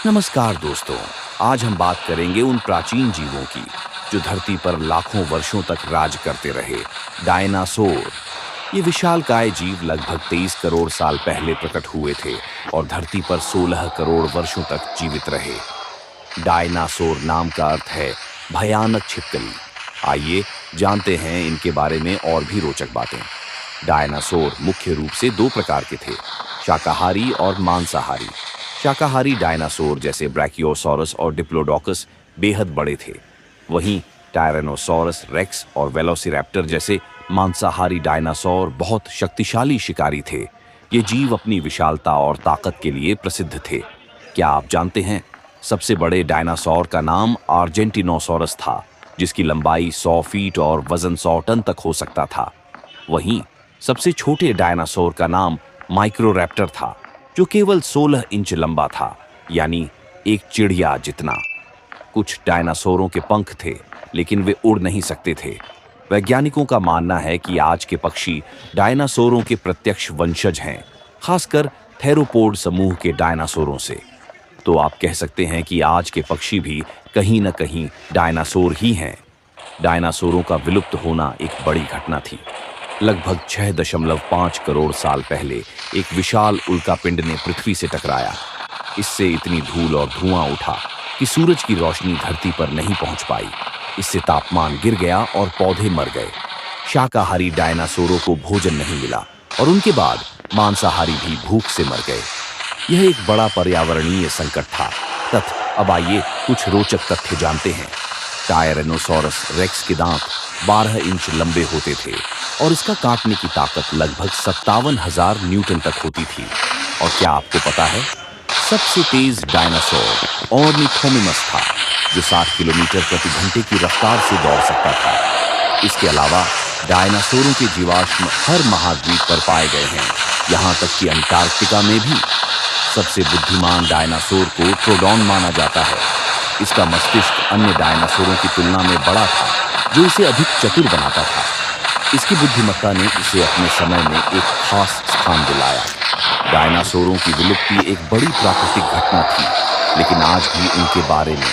नमस्कार दोस्तों। आज हम बात करेंगे उन प्राचीन जीवों की जो धरती पर लाखों वर्षों तक राज करते रहे। डायनासोर। ये विशालकाय जीव लगभग 23 करोड़ साल पहले प्रकट हुए थे और धरती पर 16 करोड़ वर्षों तक जीवित रहे। डायनासोर नाम का अर्थ है भयानक छिपकली। आइए जानते हैं इनके बारे में और भी रोचक बातें। डायनासोर मुख्य रूप से दो प्रकार के थे, शाकाहारी और मांसाहारी। शाकाहारी डायनासोर जैसे ब्रैकियोसॉरस और डिप्लोडोकस बेहद बड़े थे। वहीं टायरेनोसॉरस रेक्स और वेलोसिरैप्टर जैसे मांसाहारी डायनासोर बहुत शक्तिशाली शिकारी थे। ये जीव अपनी विशालता और ताकत के लिए प्रसिद्ध थे। क्या आप जानते हैं सबसे बड़े डायनासोर का नाम आर्जेंटिनोसॉरस था, जिसकी लंबाई 100 फीट और वजन 100 टन तक हो सकता था। वहीं सबसे छोटे डायनासोर का नाम माइक्रोरैप्टर था, जो केवल 16 इंच लंबा था, यानी एक चिड़िया जितना। कुछ डायनासोरों के पंख थे, लेकिन वे उड़ नहीं सकते थे। वैज्ञानिकों का मानना है कि आज के पक्षी डायनासोरों के प्रत्यक्ष वंशज हैं, खासकर थेरोपोड समूह के डायनासोरों से। तो आप कह सकते हैं कि आज के पक्षी भी कहीं न कहीं डायनासोर ही हैं। डायनासोरों का विलुप्त होना एक बड़ी घटना थी। लगभग 6.5 करोड़ साल पहले एक विशाल उल्कापिंड ने पृथ्वी से टकराया। इससे इतनी धूल और धुआं उठा कि सूरज की रोशनी धरती पर नहीं पहुंच पाई। इससे तापमान गिर गया और पौधे मर गए। शाकाहारी डायनासोरों को भोजन नहीं मिला और उनके बाद मांसाहारी भी भूख से मर गए। यह एक बड़ा पर्यावरणीय संकट था। अब आइए कुछ रोचक तथ्य जानते हैं। टायरेनोसॉरस रेक्स के दांत 12 इंच लंबे होते थे और इसका काटने की ताकत लगभग 57,000 न्यूटन तक होती थी। और क्या आपको पता है, सबसे तेज डायनासोर ऑर्निथोमिमस था, जो 60 किलोमीटर प्रति घंटे की रफ्तार से दौड़ सकता था। इसके अलावा डायनासोरों के जीवाश्म हर महाद्वीप पर पाए गए हैं, यहाँ तक कि अंटार्कटिका में भी। सबसे बुद्धिमान डायनासोर को ट्रोडॉन माना जाता है। इसका मस्तिष्क अन्य डायनासोरों की तुलना में बड़ा था, जो इसे अधिक चतुर बनाता था। इसकी बुद्धिमत्ता ने इसे अपने समय में एक खास स्थान दिलाया। डायनासोरों की विलुप्ति एक बड़ी प्राकृतिक घटना थी, लेकिन आज भी उनके बारे में